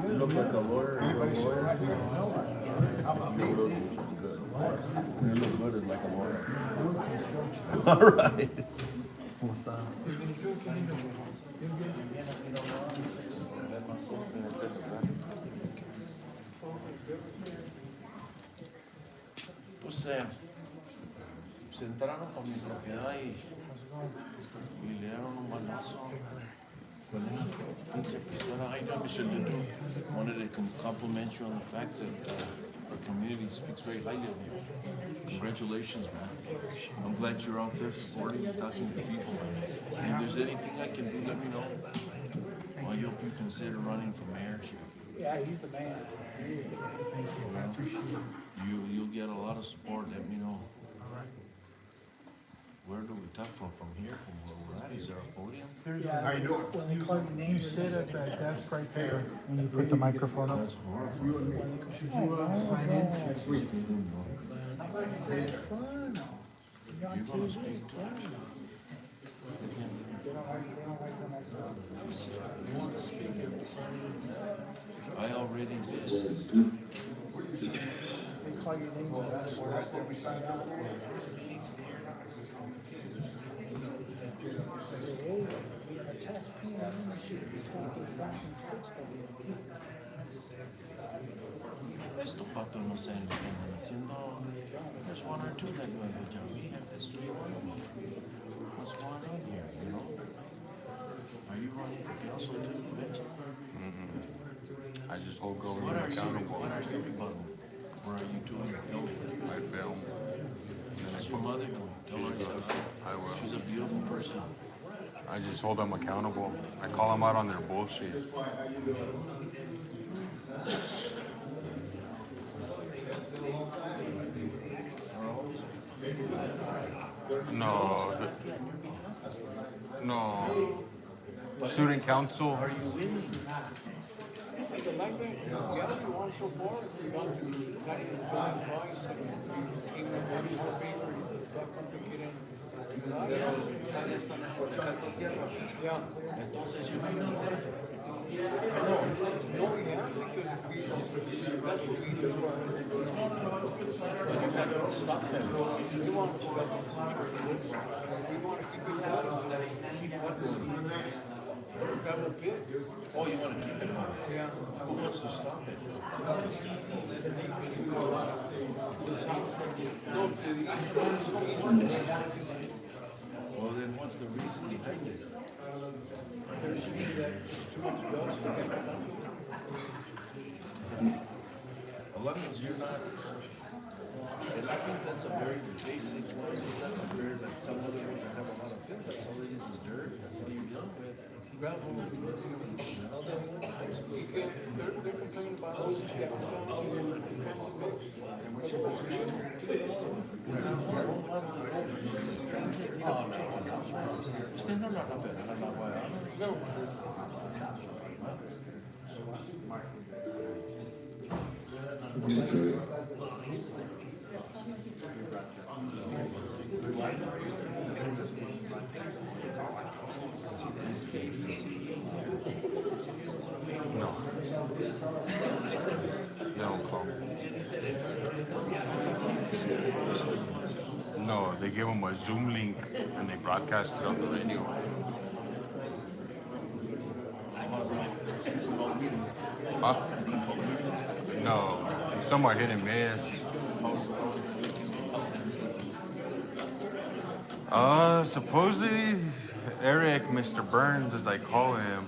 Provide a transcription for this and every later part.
You look like a lawyer. You're a lawyer. You look good. You look good as like a lawyer. All right. What's that? O sea, se entraron por mi propiedad y le dieron un balazo con una pinche pistola. How you doing, Mr. Dudu? Wanted to compliment you on the fact that our community speaks very highly of you. Congratulations, man. I'm glad you're out there supporting, talking to people. And if there's anything I can do, let me know. Well, I hope you consider running for mayor. Yeah, he's the man. You'll get a lot of support. Let me know. Where do we talk from? From here? From where we're at? Is there a podium? Yeah, when they call your name, You sit at that desk right there when you put the microphone up. That's horrible. Sign in. Fun. You're on You're gonna TV. speak to us. I already did. They call your name, we sign out. Say, hey, our taxpaying membership, we can't get back in Pittsburgh. Estos patos no se entienden haciendo. There's one or two that do a good job. We have this three of them. What's going on here, you know? Are you running for council too, Mitch? I just hold What government are you, accountable. what are you rebuttal? Where are you doing your film? I film. What's your mother doing? Tell her I will. she's a beautiful person. I just hold them accountable. I call them out on their bullshit. No. No. Student council. Are you winning? The library, the other one so far, we got to 90 employees, even one more paper, got something to get in. Todavía están ejecutando tierra. Yeah. Entonces yo vine a ver. No, we have, because that's what we do. Stop that. We want to stop it. We want to keep it going. That will be it. Oh, you want to keep it on? Yeah. Who wants to stop it? No, Well, then what's the reason behind it? there's something that is too much dust. We can't cut down. A lot of you're not. And I think that's a very basic one. It's not compared like some other ones that have a lot of fill, but some of these is dirt. That's all you're dealing with. Gravel, they're complaining about those that got the transit mix. Usted no lo hará ver a la agua. No. No. They don't call. No, they give them a Zoom link and they broadcast it on the radio. Huh? No, some are hit and miss. Supposedly Eric, Mr. Burns, as I call him,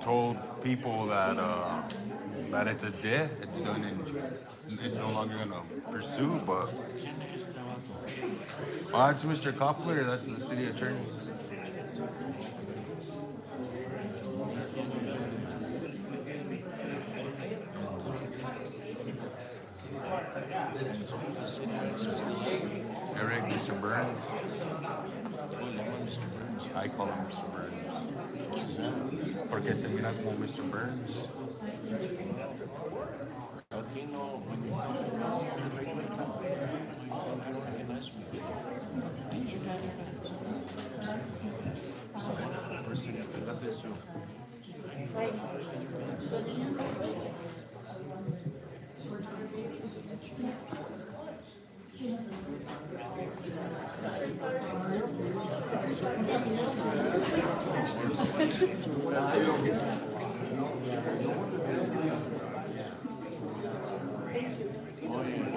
told people that that it's a debt. It's done and it's no longer gonna pursue. But it's Mr. Koppler. That's the city attorney. Eric, Mr. Burns. Mr. Burns. I call him Mr. Burns. Porque se mira como Mr. Burns. Aquí no, when you come to us, recognize me. Didn't you guys? So one person que la atención. Oye, and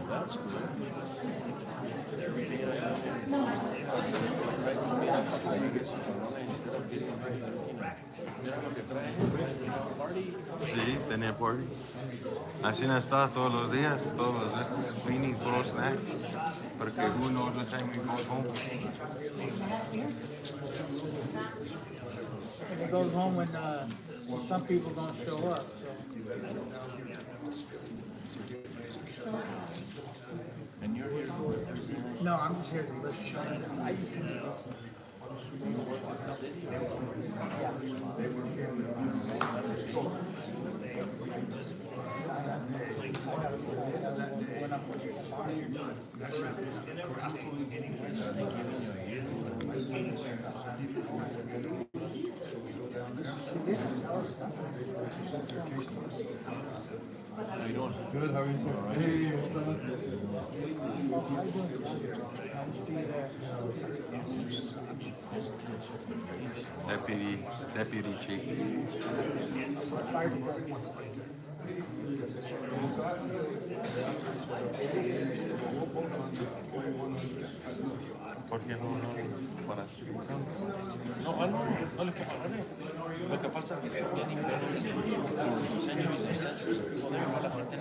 that's good. Sí, tenía party. Así no está todos los días, todos los días, cleaning, puros snacks. Porque who knows what time we go home. And he goes home when some people don't show up. And you're here. No, I'm just here to listen. I used to listen. She didn't tell us that. How you doing? Good, how are you, sir? Hey, what's going on? Deputy chief. Fire department. ¿Por qué no para? No le puedo hablar. Lo que pasa es que está bien ignorante por centuries and centuries. Joder, la gente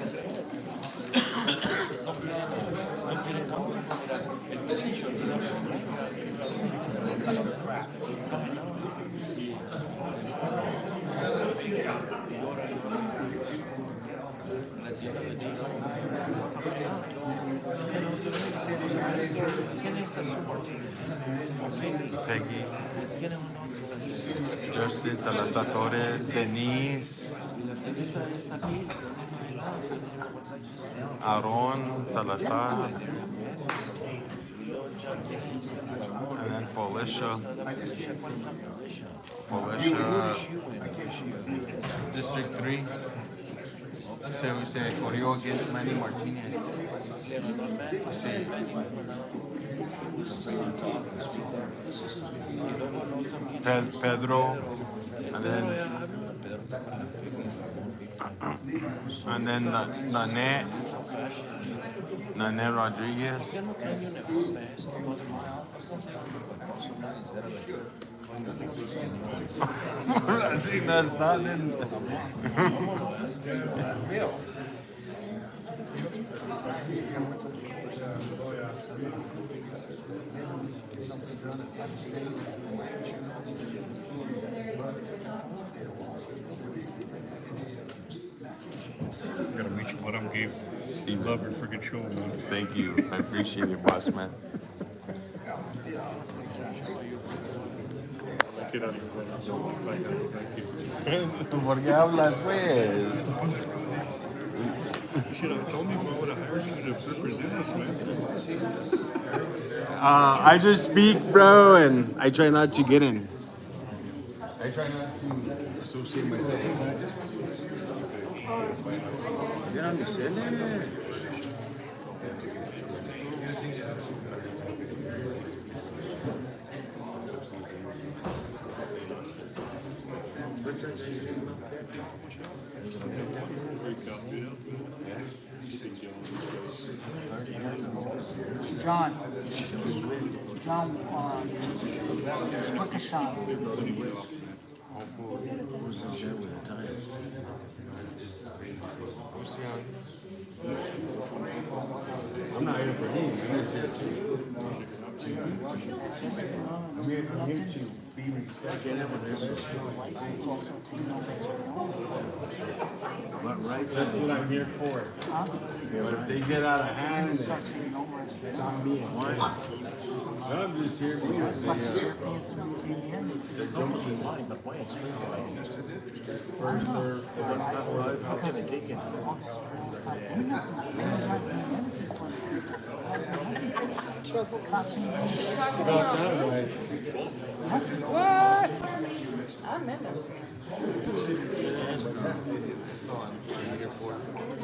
no quiere cambiar. Mira, el que dicho, Peggy, Justin Salazar, Denise, Aaron Salazar, and then Felicia, District 3. So we say Oriol against Manny Martinez. Sí. Pedro, and then Nanette Rodriguez. Así no está, Gotta meet you, but I'm Gabe. Steve. Love your freaking show, man. Thank you. I appreciate it, boss man. Get out of here, brother. Thank you. ¿Por qué hablas, pues? You should have told me I would have hired you to represent us, man. I just speak, bro, and I try not to get in. I try not to associate myself with that. Mira mi cele. What's that guy's name up there? John, Wakashan. Who's this guy with the time? I'm not here for you. I'm just here to But rights That's what I'm here for. Huh? But if they get out of hand, And start taking over as it's not me. why? I'm just here because like the Europeans when they came in. There's almost in line, but why explain why? first serve. How can they take it? All this was not doing nothing. They was not doing anything for the people. Nothing for the cops and You got that right. What? I'm in this.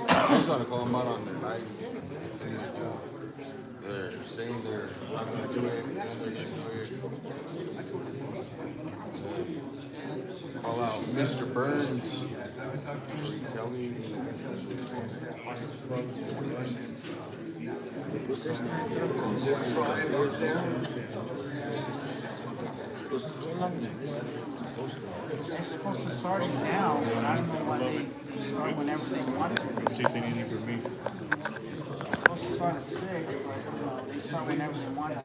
I just want to call them out on their life. They're saying they're not going to do it, and they're going to do it. Call out Mr. Burns. Tell me. Pues este pues how long is this supposed to? They're supposed to start it now, but I don't know why they start whenever they want to. See if they need it for me. They're supposed to start at 6, but they start whenever they want to.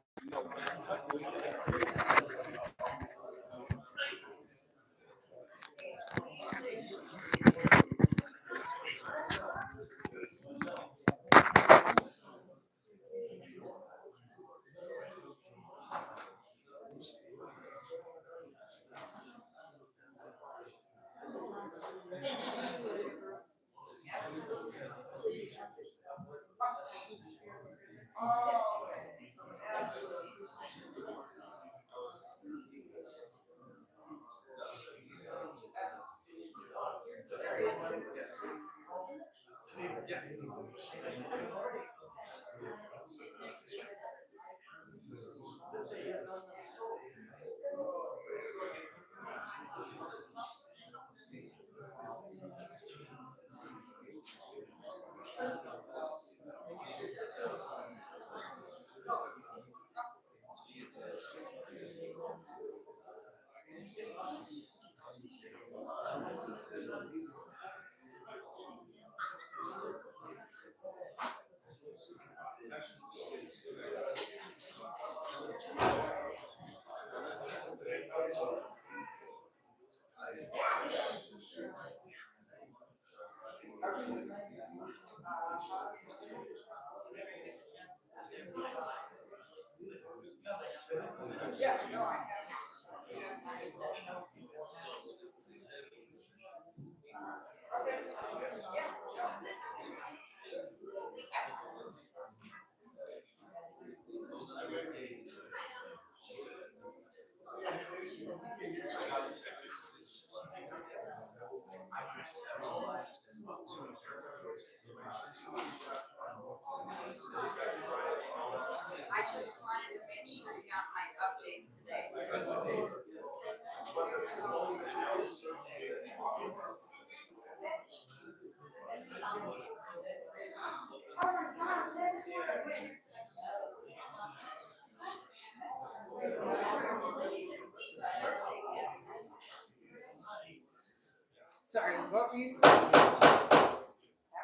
Sorry, what were you saying?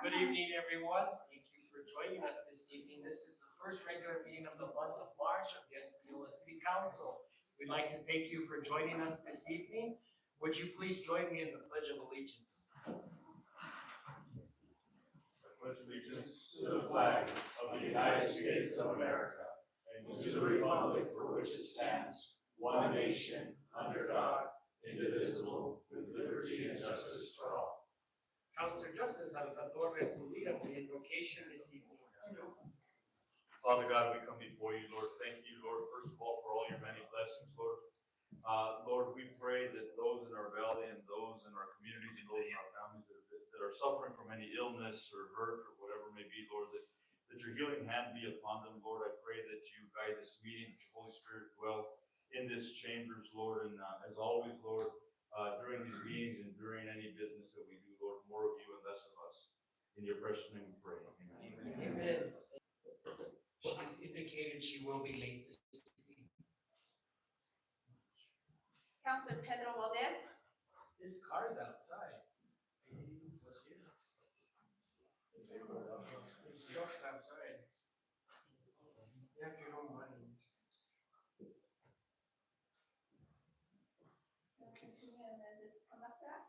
Good evening, everyone. Thank you for joining us this evening. This is the first regular meeting of the month of March of the Espanola City Council. We'd like to thank you for joining us this evening. Would you please join me in the Pledge of Allegiance? I pledge allegiance to the flag of the United States of America and to the republic for which it stands, one nation, under God, indivisible, with liberty and justice for all. Councilor Justin Salvatore will lead us in invocation this evening. Father God, we come before you, Lord. Thank you, Lord, first of all, for all your many blessings, Lord. Lord, we pray that those in our valley and those in our communities and those in our families that are suffering from any illness or hurt or whatever it may be, Lord, that your healing hand be upon them, Lord. I pray that you guide this meeting, that your Holy Spirit dwell in this chambers, Lord. And as always, Lord, during these meetings and during any business that we do, Lord, more of you and less of us. In your precious name we pray. Amen. Amen. She has indicated she will be late this evening. Councilor Pedro Valdez. This car's outside. This truck's outside. You have your own money.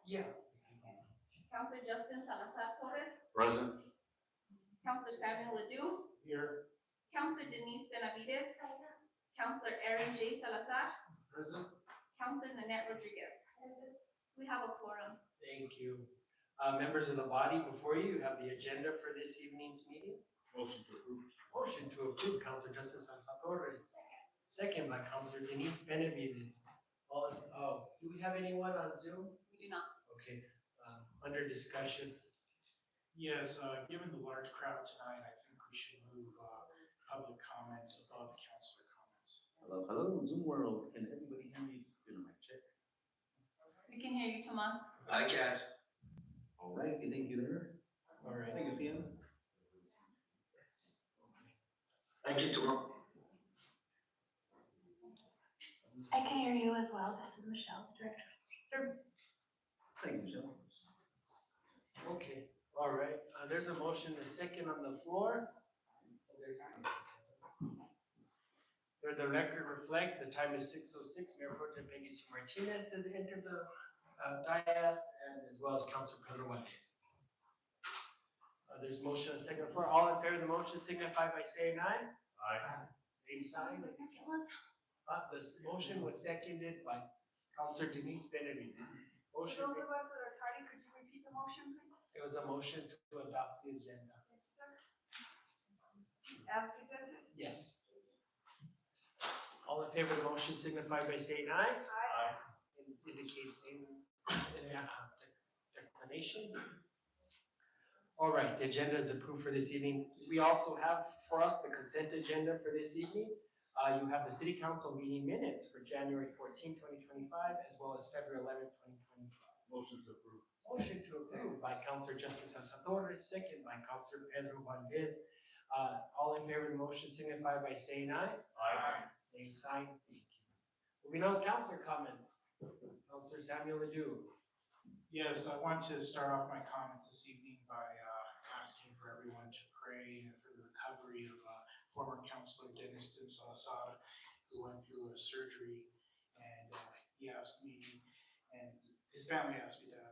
Yeah. Counselor Justin Salazar Torres, Present. Counselor Samuel Ledoux, Here. Counselor Denise Benavides, Counselor Aaron J. Salazar, Present. Counselor Nanette Rodriguez. We have a quorum. Thank you. Members of the body, before you have the agenda for this evening's meeting. Motion to approve. Motion to approve, Counselor Justice Salazar Torres. Second by Counselor Denise Benavides. Do we have anyone on Zoom? We do not. Okay, under discussion. Yes, given the large crowd tonight, I think we should move public comment above councilor comments. Hello, Zoom world. Can everybody hear me? Just doing a mic check. We can hear you, Tomas. I can. All right, you think you're there? All right. Thank you, Sienna. Thank you, Tomas. I can hear you as well. This is Michelle, Director of Service. Thank you, Michelle. Okay, all right. There's a motion, a second on the floor. For the record reflect, the time is 6:06. Mayor Pro Tem Peggy Sue Martinez has entered the dais, and as well as Councilor Pedro Juarez. There's a motion, a second floor. All in favor of the motion signify by saying aye. Aye. Same sign. The second was? This motion was seconded by Councilor Denise Benavides. Motion, Those of us that are tardy, could you repeat the motion, please? it was a motion to adopt the agenda. As presented? Yes. All in favor of the motion signify by saying aye. Aye. Indicate same declination. All right, the agenda is approved for this evening. We also have for us the consent agenda for this evening. You have the city council meeting minutes for January 14, 2025, as well as February 11, 2025. Motion to approve. Motion to approve by Councilor Justice Salazar, second by Councilor Pedro Juarez. All in favor of the motion signify by saying aye. Aye. Same sign, thank you. Moving on, councilor comments. Councilor Samuel Ledoux. Yes, I want to start off my comments this evening by asking for everyone to pray for the recovery of former councilor Dennis Salazar, who went through a surgery, and he asked me, and his family asked me to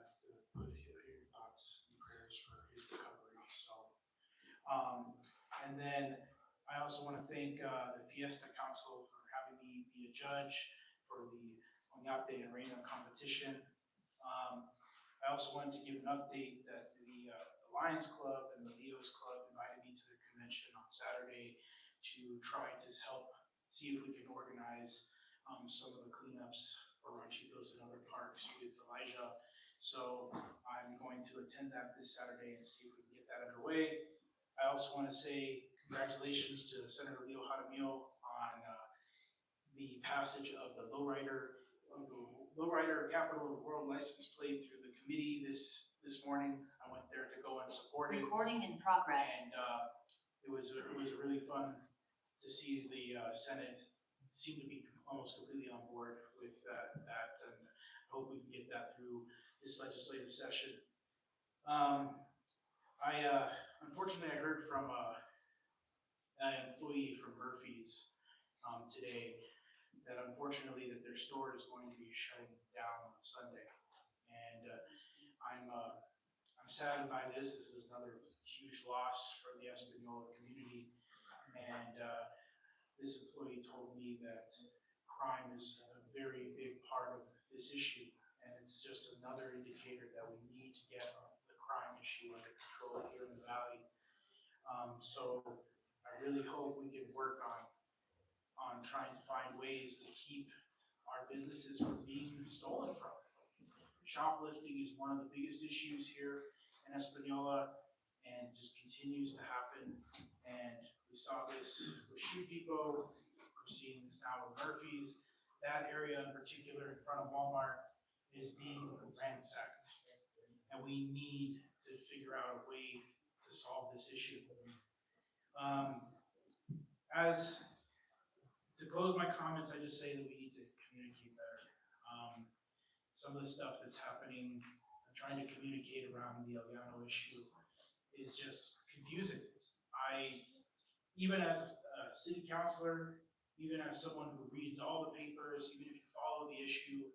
put your thoughts and prayers for his recovery. So, and then I also want to thank the Fiesta Council for having me be a judge for the Oñate and Reina competition. I also wanted to give an update that the Lions Club and the Leos Club invited me to the convention on Saturday to try to help see if we can organize some of the cleanups for Ranchitos and other parks with Elijah. So I'm going to attend that this Saturday and see if we can get that underway. I also want to say congratulations to Senator Leo Jaramillo on the passage of the lowrider capital world license plate through the committee this morning. I went there to go and support it. Recording in progress. And it was really fun to see the Senate seem to be almost completely on board with that, and I hope we can get that through this legislative session. Unfortunately, I heard from an employee from Murphy's today that unfortunately that their store is going to be shutting down on Sunday, and I'm saddened by this. This is another huge loss for the Espanola community, and this employee told me that crime is a very big part of this issue, and it's just another indicator that we need to get the crime issue under control here in the valley. So I really hope we can work on trying to find ways to keep our businesses from being stolen from. Shoplifting is one of the biggest issues here in Espanola and just continues to happen. And we saw this with Shoe Depot, we're seeing this now with Murphy's. That area in particular in front of Walmart is being ransacked. And we need to figure out a way to solve this issue. To close my comments, I just say that we need to communicate better. Some of the stuff that's happening, trying to communicate around the Eliano issue is just confusing. Even as a city councilor, even as someone who reads all the papers, even if you follow the issue,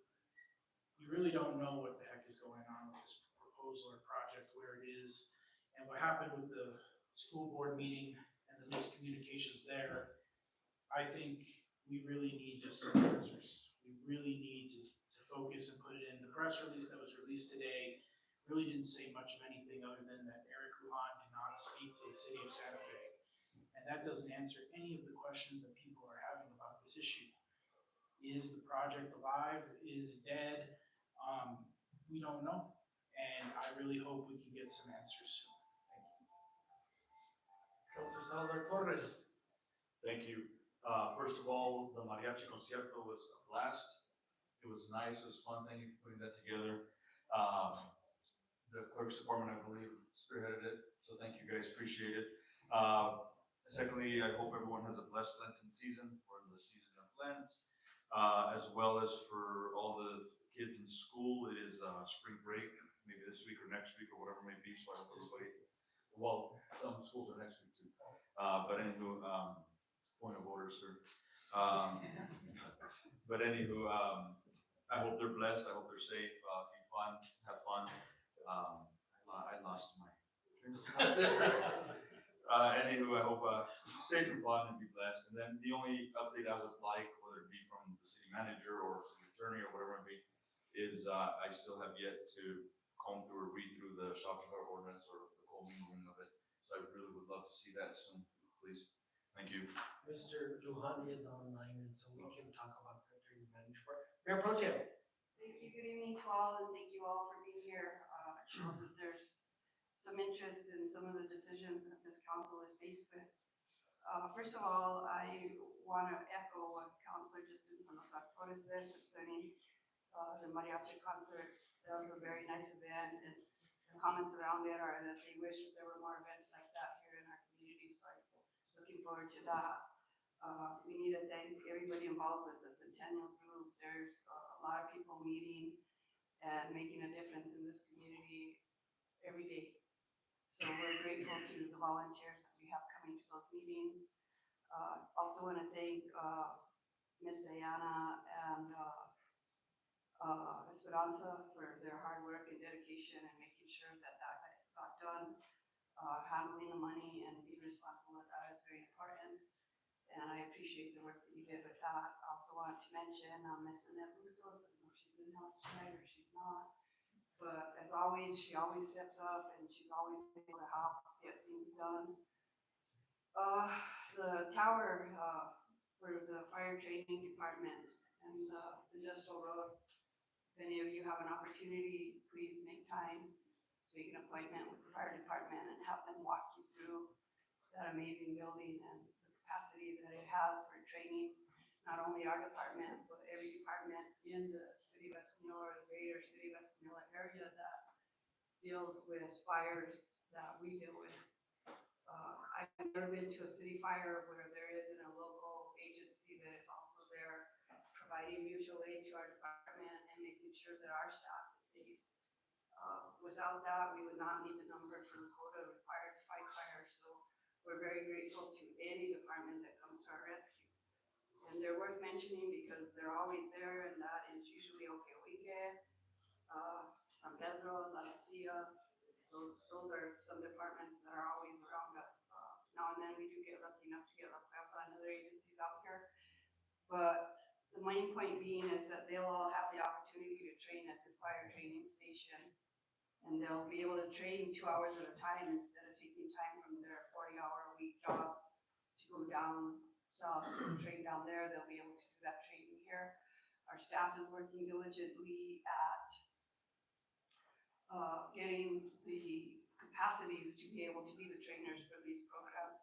you we really don't know what the heck is going on with this proposal or project, where it is. And what happened with the school board meeting and the miscommunications there, I think we really need just some answers. We really need to focus and put it in. The press release that was released today really didn't say much of anything other than that Eric Lujan did not speak to the city of Santa Fe. And that doesn't answer any of the questions that people are having about this issue. Is the project alive? Is it dead? We don't know. And I really hope we can get some answers soon. Councilor Salazar Torres. Thank you. First of all, the mariachi concierto was a blast. It was nice, it was fun, thank you for putting that together. The clerk's department, I believe, spearheaded it, so thank you guys, appreciate it. Secondly, I hope everyone has a blessed Lenten season, for the season of Lent, as well as for all the kids in school. It is spring break, maybe this week or next week or whatever it may be, so I hope everybody, well, some schools are next week too. But anywho, point of order, sir. But anywho, I hope they're blessed. I hope they're safe. Be fun, have fun. I lost my train of thought there. Anywho, I hope safe and fun and be blessed. And then the only update I would like, whether it be from the city manager or city attorney or whatever it may be, is I still have yet to comb through or read through the shopping cart ordinance or the combing of it. So I really would love to see that soon, please. Thank you. Mr. Lujan is online, and so we can talk about that during the manager report. Mayor Pro Tem. Thank you. Good evening to all, and thank you all for being here. It shows that there's some interest in some of the decisions that this council is faced with. First of all, I want to echo what Councilor Justin Salazar Torres said concerning the mariachi concert. That was a very nice event, and the comments around it are that they wish that there were more events like that here in our community. So I'm looking forward to that. We need to thank everybody involved with the Centennial Group. There's a lot of people meeting and making a difference in this community every day. So we're grateful to the volunteers that we have coming to those meetings. Also want to thank Ms. Diana and Esperanza for their hard work and dedication and making sure that that got done. Handling the money and being responsible with that is very important. And I appreciate the work that you did with that. I also want to mention Ms. Annette Bustos. I don't know if she's in house tonight or she's not. But as always, she always steps up and she's always able to help get things done. The tower for the fire training department and the industrial road. If any of you have an opportunity, please make time, make an appointment with the fire department and have them walk you through that amazing building and the capacity that it has for training not only our department, but every department in the city of Espanola or the greater city of Espanola area that deals with fires that we deal with. I've never been to a city fire where there isn't a local agency that is also there providing mutual aid to our department and making sure that our staff is safe. Without that, we would not meet the numbers for the quota required to fight fires. So we're very grateful to any department that comes to our rescue. And they're worth mentioning because they're always there, and that is usually Okeoike, San Pedro, La Lucia. Those are some departments that are always around us. Now and then we do get lucky enough to get La Puebla and other agencies out here. But the main point being is that they'll all have the opportunity to train at this fire training station. And they'll be able to train 2 hours at a time instead of taking time from their 40-hour-a-week jobs to go down south and train down there. They'll be able to do that training here. Our staff is working diligently at getting the capacities to be able to be the trainers for these programs.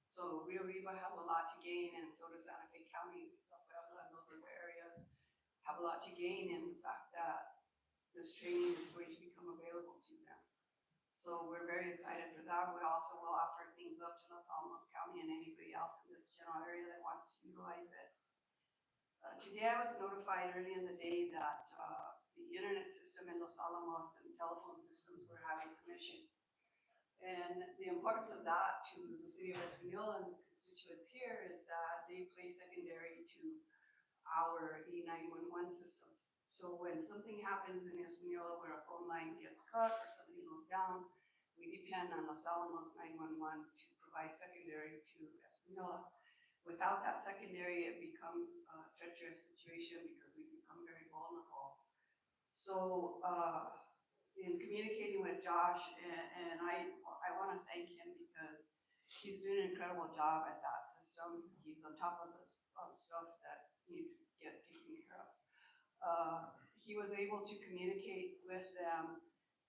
So Rio Riva has a lot to gain, and so does Santa Fe County, La Puebla, and those other areas have a lot to gain in the fact that this training is going to become available to them. So we're very excited for that. We also will offer things up to Los Alamos County and anybody else in this general area that wants to utilize it. Today I was notified early in the day that the internet system in Los Alamos and telephone systems were having some issues. And the importance of that to the city of Espanola and the constituents here is that they play secondary to our E911 system. So when when something happens in Espanola where a phone line gets cut or something goes down, we depend on Los Alamos 911 to provide secondary to Espanola. Without that secondary, it becomes a treacherous situation because we become very vulnerable. So in communicating with Josh, and I want to thank him because he's doing an incredible job at that system. He's on top of the stuff that needs to get taken care of. He was able to communicate with them,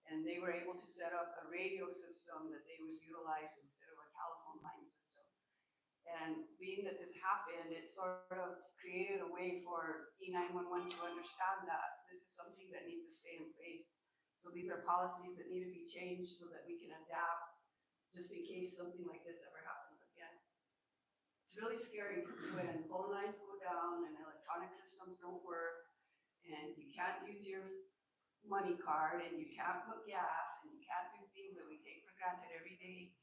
and they were able to set up a radio system that they would utilize instead of a telephone line system. And being that this happened, it sort of created a way for E911 to understand that this is something that needs to stay in place. So these are policies that need to be changed so that we can adapt just in case something like this ever happens again. It's really scary when phone lines go down and electronic systems don't work and you can't use your money card and you can't put gas and you can't do things that we take for granted every day.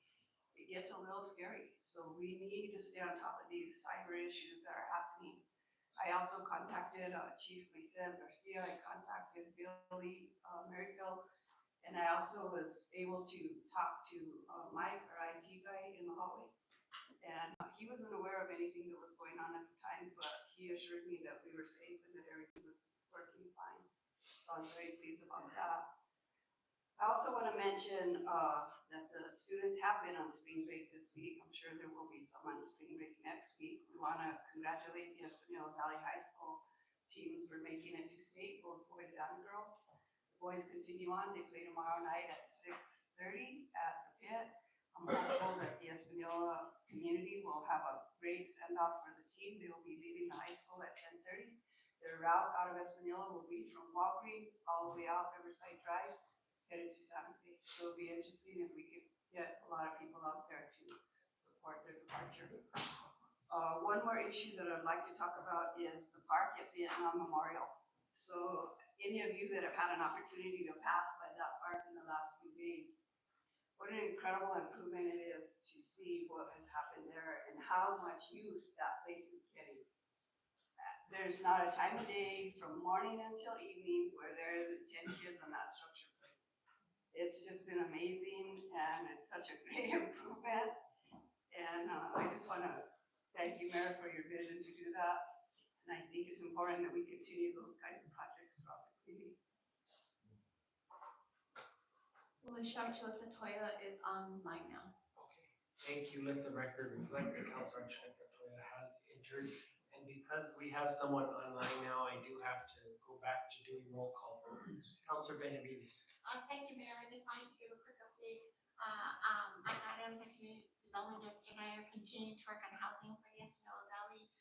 It gets a little scary. So we need to stay on top of these cyber issues that are happening. I also contacted Chief Mason Garcia, I contacted Billy Merrifield, and I also was able to talk to Mike, our IT guy in the hallway. And he wasn't aware of anything that was going on at the time, but he assured me that we were safe and that everything was working fine. So I was very pleased about that. I also want to mention that the students have been on spring break this week. I'm sure there will be some on spring break next week. We want to congratulate the Espanola Valley High School teams for making it to state, both boys and girls. The boys continue on. They play tomorrow night at 6:30 at the pit. I'm hopeful that the Espanola community will have a great send-off for the team. They will be leaving the high school at 10:30. Their route out of Espanola will be from Walgreens all the way out Riverside Drive, headed to Santa Fe. So it'll be interesting if we could get a lot of people out there to support their departure. One more issue that I'd like to talk about is the park at Vietnam Memorial. So any of you that have had an opportunity to pass by that park in the last few days, what an incredible improvement it is to see what has happened there and how much use that place is getting. There's not a time of day from morning until evening where there isn't 10 kids on that structure. It's just been amazing and it's such a great improvement. And I just want to thank you, Mayor, for your vision to do that. And I think it's important that we continue those kinds of projects throughout the community. Alicia Toya is online now. Okay, thank you. Let the record reflect that Councilor Toya has entered. And because we have someone online now, I do have to go back to doing roll call. Councilor Benavides. Thank you, Mayor. I just wanted to give a quick update on items of community development, and I are continuing to work on housing for the Espanola Valley.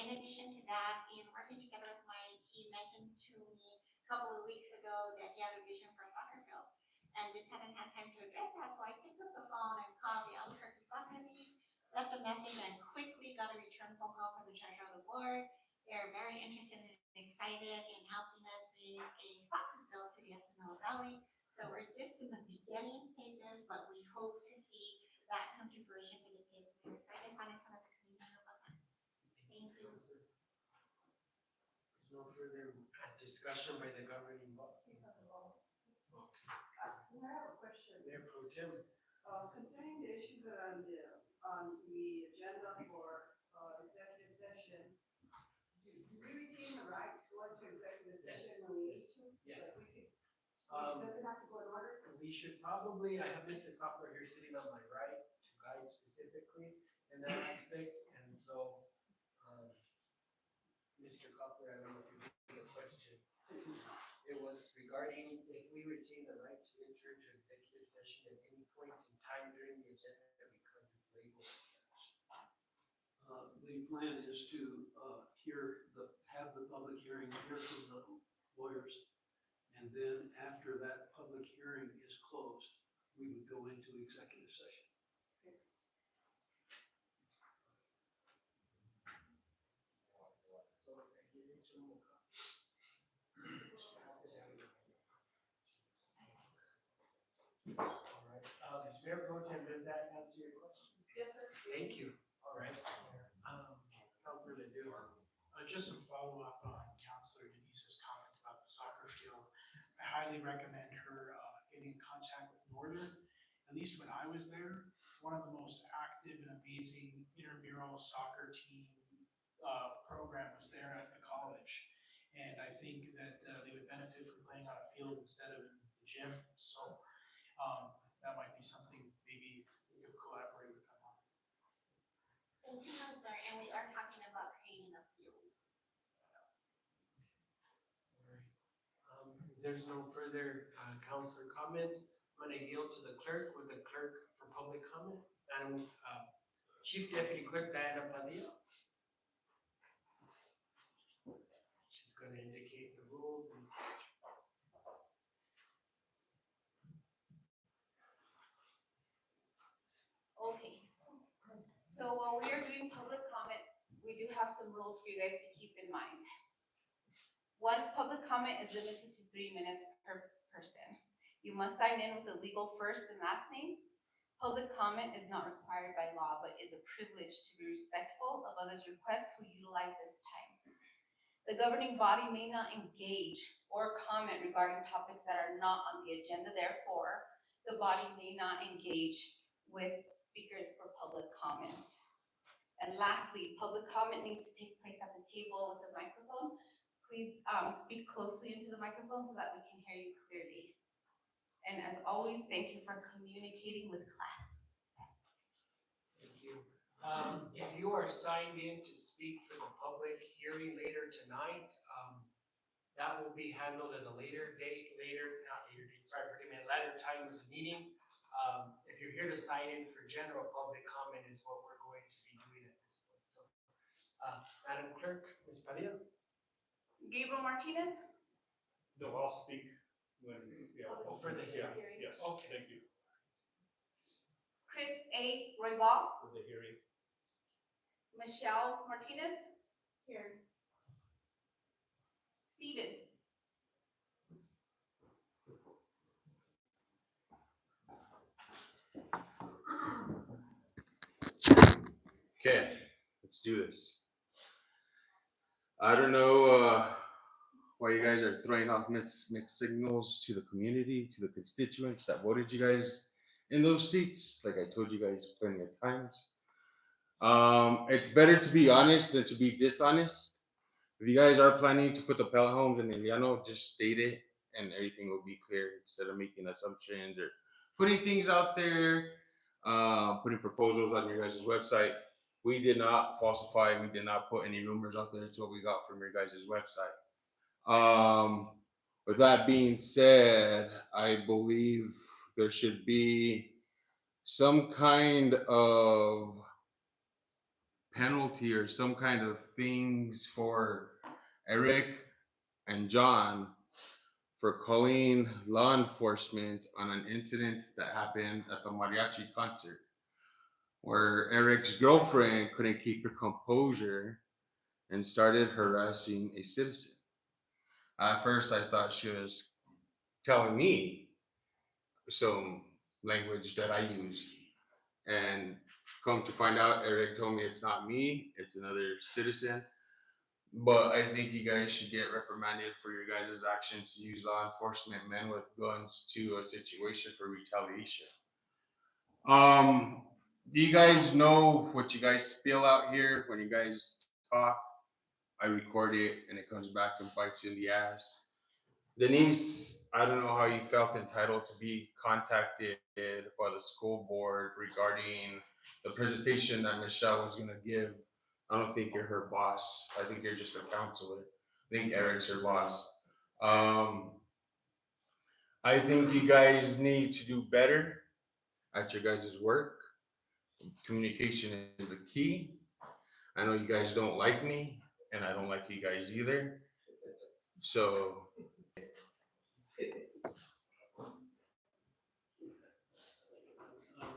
In addition to that, in working together with Mike, he mentioned to me a couple of weeks ago that he had a vision for a soccer field and just hadn't had time to address that. So I picked up the phone and called the Albuquerque Soccer League, left a message, and quickly got a return phone call from the treasurer of the board. They're very interested and excited in helping us bring a soccer field to the Espanola Valley. So we're just in the beginning stages, but we hope to see that come to fruition for the kids there. So I just wanted to let the community know about that. Thank you. There's no further discussion by the governing body. I have a question. Mayor Pro Tem. Concerning the issues that are on the agenda for executive session, do we retain the right to go into executive session when we need to? Yes. Like does it have to go in order? We should probably, I have Mr. Copper here sitting on my right to guide specifically in that aspect. And so, Mr. Copper, I don't know if you have a question. It was regarding if we retain the right to enter into executive session at any point in time during the agenda because it's labeled as such. The plan is to have the public hearing, hear from the lawyers, and then after that public hearing is closed, we would go into executive session. So I give it to Mocha. All right, Mayor Pro Tem, does that answer your question? Yes, sir. Thank you. All right. Councilor Ledoux. Just some follow-up on Councilor Denise's comment about the soccer highly recommend her getting in contact with Northern. At least when I was there, one of the most active and amazing intramural soccer team program was there at the college. And I think that they would benefit from playing on a field instead of in the gym. So that might be something maybe we could collaborate with them on. Thank you, Counselor, and we are talking about creating a field. If there's no further councilor comments, I'm gonna yield to the clerk with the clerk for public comment. And Chief Deputy Clerk Diana Padilla. She's gonna indicate the rules and such. Okay, so while we are doing public comment, we do have some rules for you guys to keep in mind. One, public comment is limited to 3 minutes per person. You must sign in with a legal first and last name. Public comment is not required by law, but is a privilege to be respectful of others' requests who utilize this time. The governing body may not engage or comment regarding topics that are not on the agenda. Therefore, the body may not engage with speakers for public comment. And lastly, public comment needs to take place at the table with the microphone. Please speak closely into the microphone so that we can hear you clearly. And as always, thank you for communicating with class. Thank you. If you are signed in to speak for the public hearing later tonight, that will be handled at a later date, later time of the meeting. If you're here to sign in for general public comment is what we're going to be doing at this point. So, Madam Clerk, Ms. Padilla. Gabriel Martinez? No, I'll speak when, For the hearing. Yes, Okay. thank you. Chris A. Roybal? For the hearing. Michelle Martinez? Here. Steven? Okay, let's do this. I don't know why you guys are throwing off mixed signals to the community, to the constituents that voted you guys in those seats. Like I told you guys plenty of times. It's better to be honest than to be dishonest. If you guys are planning to put the pellet homes in Indiano, just state it and everything will be clear instead of making assumptions or putting things out there, putting proposals on your guys' website. We did not falsify. We did not put any rumors out there. It's what we got from your guys' website. With that being said, I believe there should be some kind of penalty or some kind of things for Eric and John for calling law enforcement on an incident that happened at the mariachi concert where Eric's girlfriend couldn't keep her composure and started harassing a citizen. At first, I thought she was telling me some language that I use, and come to find out, Eric told me it's not me, it's another citizen. But I think you guys should get reprimanded for your guys' actions to use law enforcement men with guns to a situation for retaliation. Do you guys know what you guys spill out here when you guys talk? I record it and it comes back and bites you in the ass. Denise, I don't know how you felt entitled to be contacted by the school board regarding the presentation that Michelle was gonna give. I don't think you're her boss. I think you're just a counselor. I think Eric's her boss. I think you guys need to do better at your guys' work. Communication is the key. I know you guys don't like me, and I don't like you guys either. So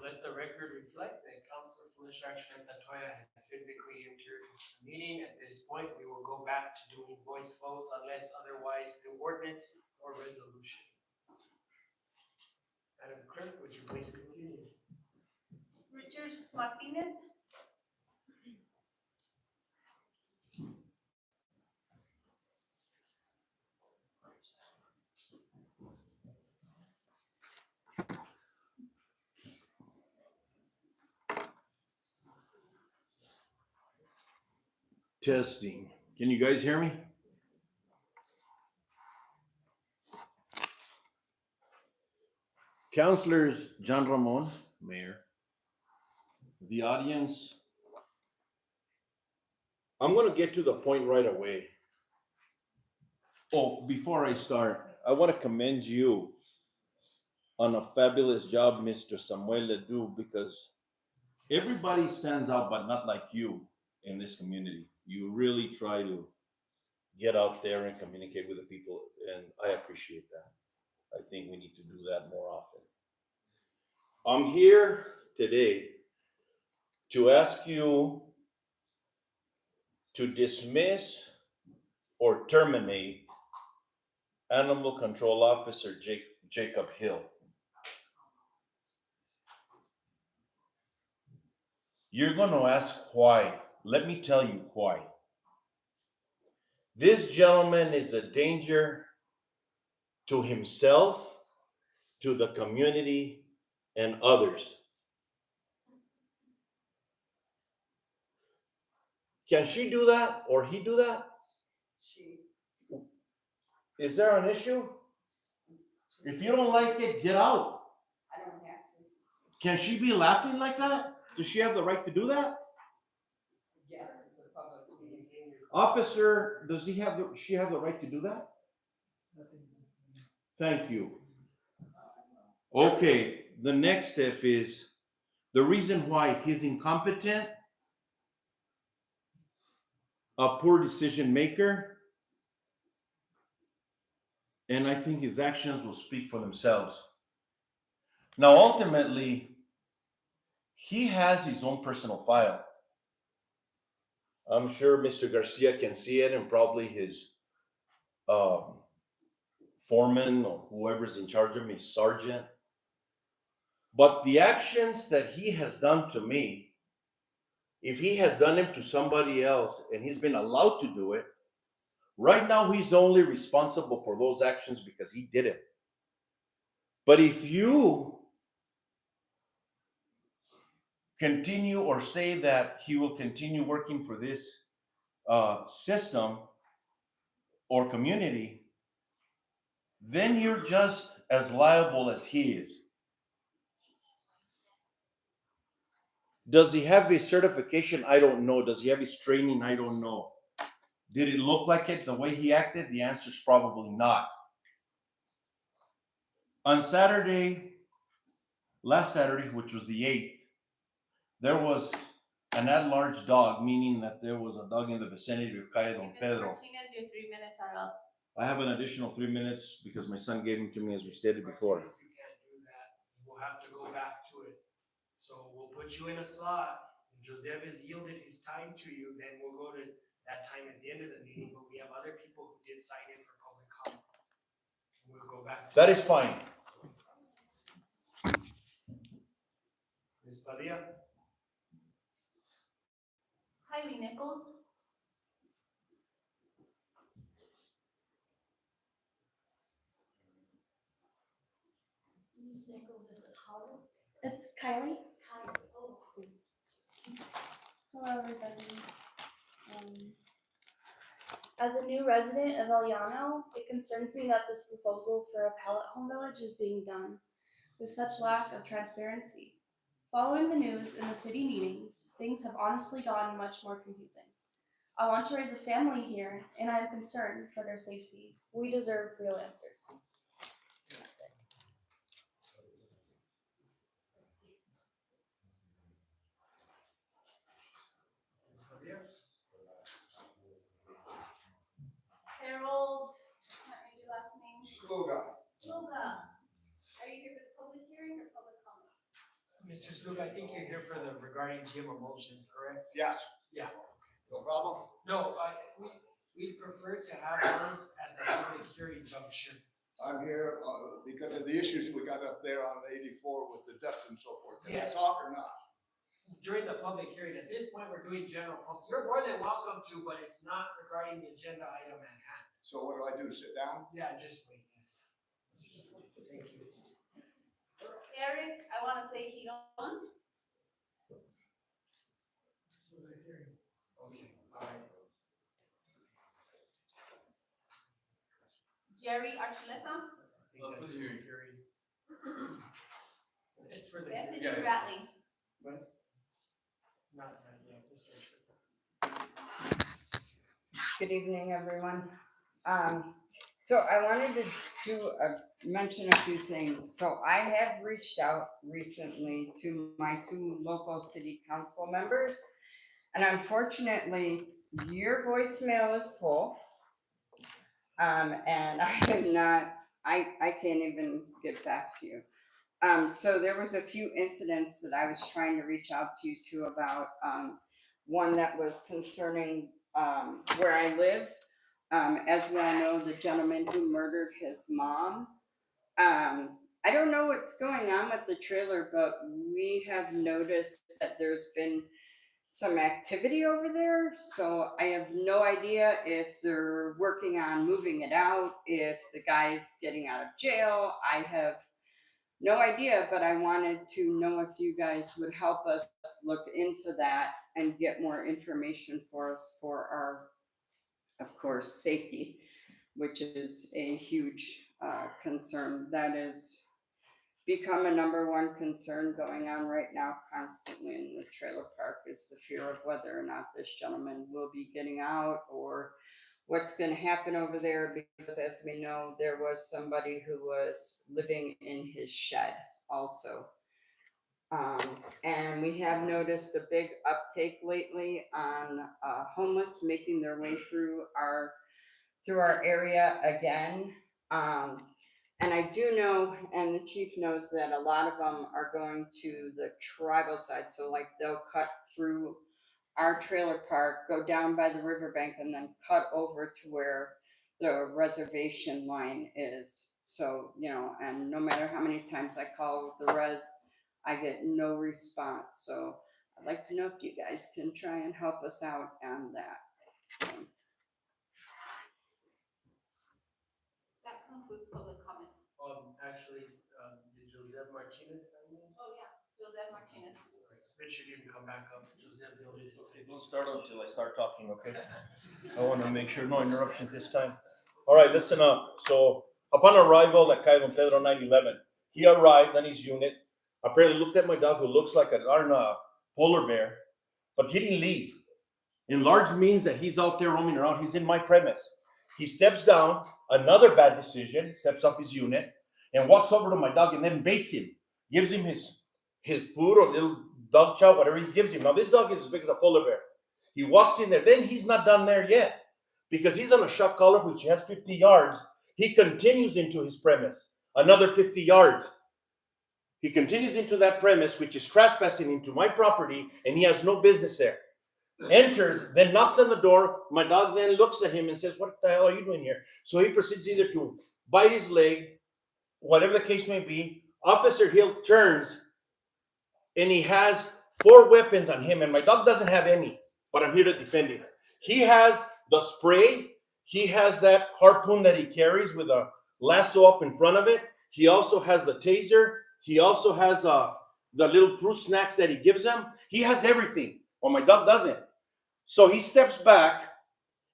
Let the record reflect that Councilor Felicia Tatoya has physically entered the meeting. At this point, we will go back to doing voice votes unless otherwise through ordinance or resolution. Madam Clerk, would you please continue? Richard Martinez? Testing. Can you guys hear me? Councilors John Ramon, Mayor, the audience. I'm going to get to the point right away. Oh, before I start, I want to commend you on a fabulous job, Mr. Samuel Ledoux, because everybody stands out, but not like you in this community. You really try to get out there and communicate with the people, and I appreciate that. I think we need to do that more often. I'm here today to ask you to dismiss or terminate Animal Control Officer Jacob Hill. You're going to ask why. Let me tell you why. This gentleman is a danger to himself, to the community, and others. Can she do that or he do that? She. Is there an issue? If you don't like it, get out. I don't have to. Can she be laughing like that? Does she have the right to do that? Yes, it's a public meeting. Officer, she have the right to do that? Thank you. Okay, the next step is the reason why he's incompetent, a poor decision maker, and I think his actions will speak for themselves. Now, ultimately, he has his own personal file. I'm sure Mr. Garcia can see it, and probably his foreman or whoever's in charge of him, his sergeant. But the actions that he has done to me, if he has done them to somebody else and he's been allowed to do it, right now he's only responsible for those actions because he did it. But if you continue or say that he will continue working for this system or community, then you're just as liable as he is. Does he have his certification? I don't know. Does he have his training? I don't know. Did it look like it the way he acted? The answer is probably not. On last Saturday, which was the 8th, there was an at-large dog, meaning that there was a dog in the vicinity of Calle Don Pedro. Martinez, your 3 minutes are up. I have an additional 3 minutes because my son gave them to me, as we stated before. Martinez, you can't do that. We'll have to go back to it. So we'll put you in a slot. Joseph has yielded his time to you, then we'll go to that time at the end of the meeting, but we have other people who did sign in for public comment. We'll go back to That is fine. Ms. Padilla? Kylie Nichols. Ms. Nichols, is it Holly? It's Kylie. Kylie, oh. Hello, everybody. As a new resident of El Llano, it concerns me that this proposal for a pallet home village is being done with such lack of transparency. Following the news in the city meetings, things have honestly gotten much more confusing. I want to raise a family here, and I am concerned for their safety. We deserve real answers. And that's it. Ms. Padilla? Harold, can't read your last name. Sloga. Sloga. Are you here for the public hearing or public comment? Mr. Sluga, I think you're here for the regarding GM emulsions, correct? Yes. Yeah. No problem? No, we prefer to have those at the public hearing junction. I'm here because of the issues we got up there on 84 with the dust and so forth. Can I Yes. talk or not? During the public hearing, at this point, we're doing general, you're more than welcome to, but it's not regarding the agenda item at hand. So what do I do, sit down? Yeah, just wait, yes. Thank you. Eric, I want to say he don't. Okay, all right. Jerry Archuleta, I think that's hearing. It's for the. Bethany Yeah. Ratling. Not, yeah, Mr. Good evening, everyone. So I wanted to mention a few things. So I have reached out recently to my 2 local city council members, and unfortunately, your voicemail is full. And I am not, I can't even get back to you. So there was a few incidents that I was trying to reach out to you two about. One that was concerning where I live. As we all know, the gentleman who murdered his mom. I don't know what's going on with the trailer, but we have noticed that there's been some activity over there. So I have no idea if they're working on moving it out, if the guy's getting out of jail. I have no idea, but I wanted to know if you guys would help us look into that and get more information for us for our, of course, safety, which is a huge concern. That is become a number 1 concern going on right now constantly in the trailer park, is the fear of whether or not this gentleman will be getting out or what's going to happen over there, because as we know, there was somebody who was living in his shed also. And we have noticed a big uptake lately on homeless making their way through our area again. And I do know, and the chief knows, that a lot of them are going to the tribal side. So like they'll cut through our trailer park, go down by the riverbank, and then cut over to where the reservation line is. So, you know, and no matter how many times I call the res, I get no response. So I'd like to know if you guys can try and help us out on that. So. That concludes public comment. Actually, did Joseph Martinez sign in? Oh, yeah, Joseph Martinez. Richard, you can come back up. Joseph noted his time. Don't start until I start talking, okay? I want to make sure no interruptions this time. All right, listen up. So upon arrival at Cayo Don Pedro 911, he arrived on his unit. Apparently looked at my dog, who looks like a polar bear, but he didn't leave. Enlarged means that he's out there roaming around. He's in my premise. He steps down, another bad decision, steps off his unit, and walks over to my dog and then baits him. Gives him his food or little dog chow, whatever he gives him. Now, this dog is as big as a polar bear. He walks in there. Then he's not done there yet, because he's on a shock collar, which has 50 yards. He continues into his premise, another 50 yards. He continues into that premise, which is trespassing into my property, and he has no business there. Enters, then knocks on the door. My dog then looks at him and says, "What the hell are you doing here?" So he proceeds either to bite his leg, whatever the case may be. Officer Hill turns, and he has 4 weapons on him, and my dog doesn't have any, but I'm here to defend him. He has the spray. He has that harpoon that he carries with a lasso up in front of it. He also has the taser. He also has the little fruit snacks that he gives them. He has everything. Well, my dog doesn't. So he steps back,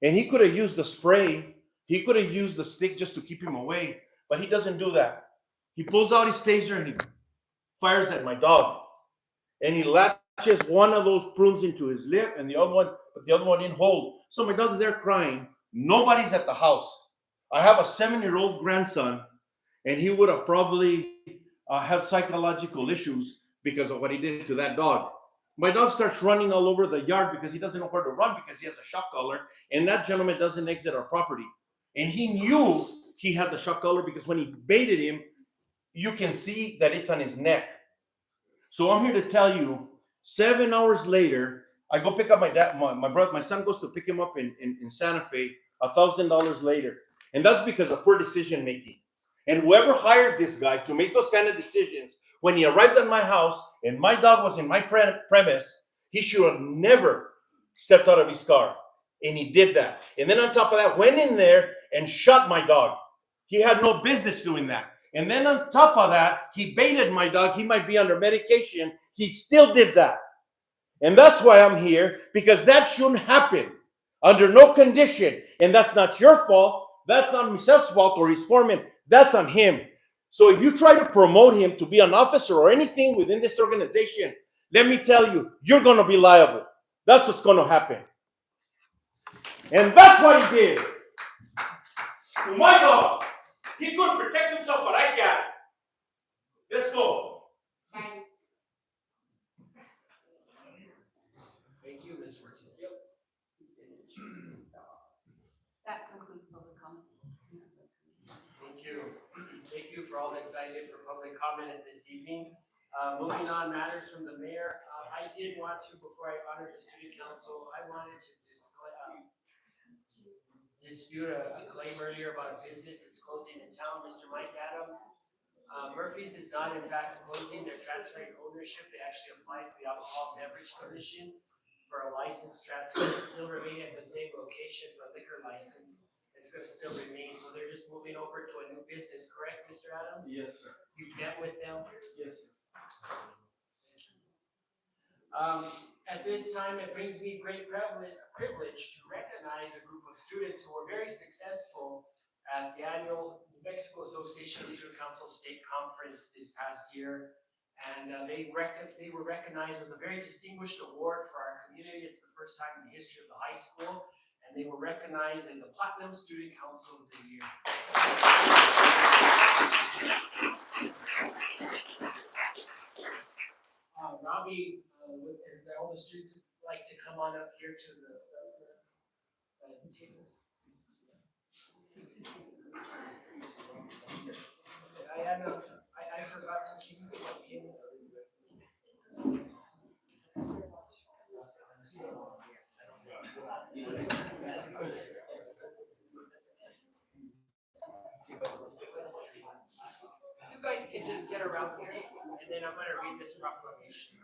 and he could have used the spray. He could have used the stick just to keep him away, but he doesn't do that. He pulls out his taser and he fires at my dog. And he latches one of those prunes into his lip, and the other one didn't hold. So my dog's there crying. Nobody's at the house. I have a 7-year-old grandson, and he would have probably had psychological issues because of what he did to that dog. My dog starts running all over the yard because he doesn't know where to run, because he has a shock collar, and that gentleman doesn't exit our property. And he knew he had the shock collar because when he baited him, you can see that it's on his neck. So I'm here to tell you, 7 hours later, I go pick up my dad. My son goes to pick him up in Santa Fe, $1,000 later. And that's because of poor decision making. And whoever hired this guy to make those kind of decisions, when he arrived at my house and my dog was in my premise, he should have never stepped out of his car. And he did that. And then on top of that, went in there and shot my dog. He had no business doing that. And then on top of that, he baited my dog. He might be under medication. He still did that. And that's why I'm here, because that shouldn't happen under no condition. And that's not your fault. that's not Misa's fault or his foreman. That's on him. So if you try to promote him to be an officer or anything within this organization, let me tell you, you're going to be liable. That's what's going to happen. And that's what he did. To my dog. He couldn't protect himself, but I can. Let's go. Thank you, Mr. Martinez. That concludes public comment. Thank you. Thank you for all the excited for public comment this evening. Moving on, matters from the mayor. I did want to, before I honor the student council, I wanted to dispute a claim earlier about a business that's closing in town, Mr. Mike Adams. Murphy's is not in fact closing, they're transferring ownership. They actually applied to the Alcohol Beverage Commission for a license transfer. It's still remaining at the same location for a liquor license. It's gonna still remain, so they're just moving over to a new business, correct, Mr. Adams? Yes, sir. You've met with them? Yes, sir. At this time, it brings me great privilege to recognize a group of students who were very successful at the annual New Mexico Association of Student Council State Conference this past year. And they were recognized with a very distinguished award for our community. It's the first time in the history of the high school. And they were recognized as the Platinum Student Council of the Year. Robbie, with all the students like to come on up here to the table. I forgot to keep the pins. You guys can just get around here, and then I'm gonna read this proclamation.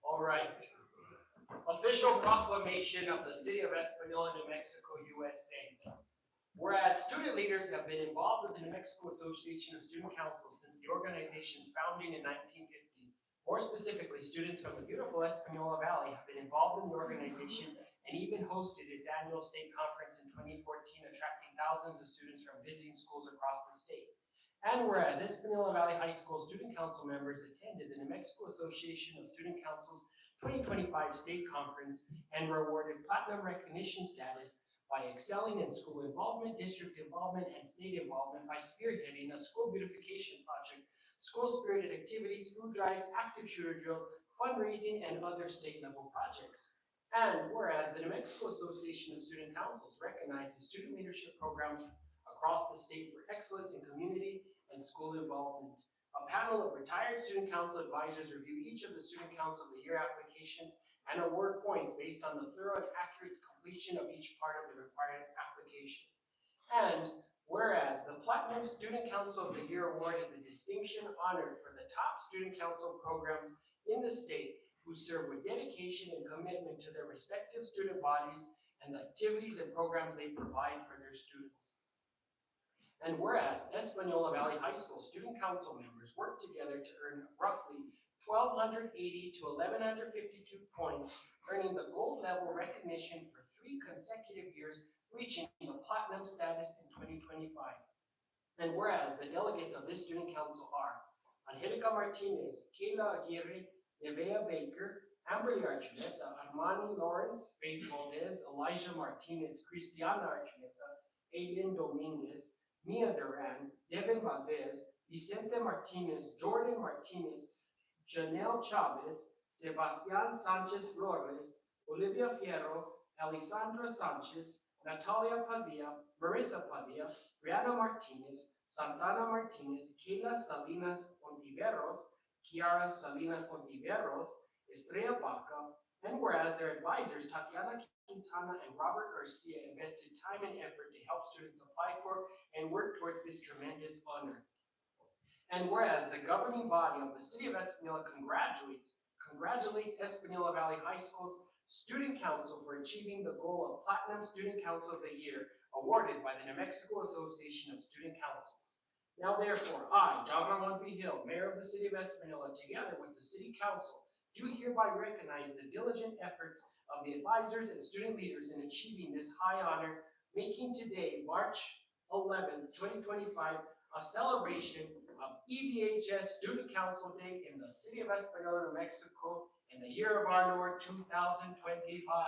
All right. Official proclamation of the City of Espanola, New Mexico, USA. Whereas student leaders have been involved with the New Mexico Association of Student Councils since the organization's founding in 1950. More specifically, students from the beautiful Espanola Valley have been involved in the organization and even hosted its annual state conference in 2014, attracting thousands of students from visiting schools across the state. And whereas Espanola Valley High School Student Council members attended the New Mexico Association of Student Councils 2025 state conference and were awarded platinum recognition status by excelling in school involvement, district involvement, and state involvement by spearheading a school beautification project, school-spirited activities, food drives, active shooter drills, fundraising, and other state-level projects. And whereas the New Mexico Association of Student Councils recognizes student leadership programs across the state for excellence in community and school involvement. A panel of retired student council advisors review each of the Student Council of the Year applications and award points based on the thorough and accurate completion of each part of the required application. And whereas the Platinum Student Council of the Year Award is a distinction honored for the top student council programs in the state who serve with dedication and commitment to their respective student bodies and the activities and programs they provide for their students. And whereas Espanola Valley High School student council members work together to earn roughly 1,280 to 1,152 points, earning the gold level recognition for 3 consecutive years, reaching the platinum status in 2025. And whereas the delegates of this student council are Angelica Martinez, Kayla Aguirre, Nevea Baker, Amberly Archuleta, Armani Lawrence, Faith Valdez, Elijah Martinez, Cristiana Archuleta, Aiden Dominguez, Mia Duran, Devin Valdez, Vicente Martinez, Jordan Martinez, Janelle Chavez, Sebastian Sanchez Flores, Olivia Fierro, Alessandra Sanchez, Natalia Padilla, Marissa Padilla, Brianna Martinez, Santana Martinez, Kayla Salinas Ontiveros, Kiara Salinas Ontiveros, Estrella Baca, and whereas their advisors, Tatiana Quintana and Robert Garcia, invested time and effort to help students apply for and work towards this tremendous honor. And whereas the governing body of the City of Espanola congratulates Espanola Valley High School's Student Council for achieving the goal of Platinum Student Council of the Year, awarded by the New Mexico Association of Student Councils. Now therefore, I, John Ramon V. Hill, Mayor of the City of Espanola, together with the City Council, do hereby recognize the diligent efforts of the advisors and student leaders in achieving this high honor, making today, March 11th, 2025, a celebration of EVHS Student Council Day in the City of Espanola, New Mexico, in the year of our Lord 2025.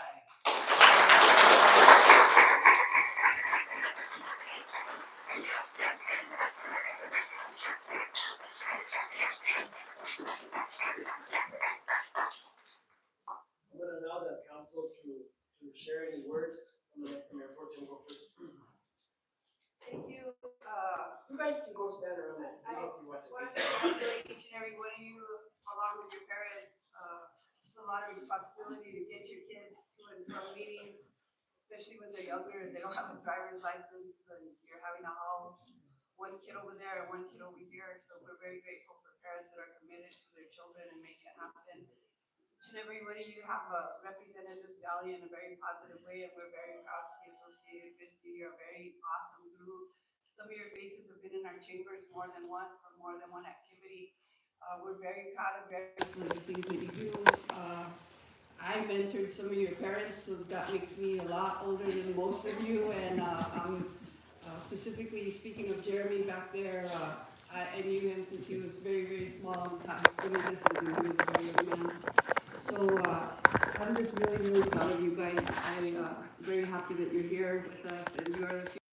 I'm going to allow the council to share any words from the Mayor Pro Tem go first. Thank you. You guys can go stand around that. I don't know if you want to. Want to congratulate each and every one of you, along with your parents. It's a lot of responsibility to get your kids to and from meetings, especially when they're younger and they don't have a driver's license and you're having to haul one kid over there and one kid over here. So we're very grateful for parents that are committed to their children and make it happen. Each and every one of you have represented this valley in a very positive way, and we're very proud to be associated with you. You're a very awesome group. Some of your faces have been in our chambers more than once for more than one activity. We're very proud of some of the things that you do. I mentored some of your parents, so that makes me a lot older than most of you. And I'm specifically speaking of Jeremy back there. I knew him since he was very, very small, taught him swimming lessons when he was a very young man. So I'm just really, really proud of you guys. I'm very happy that you're here with us, and you are the future.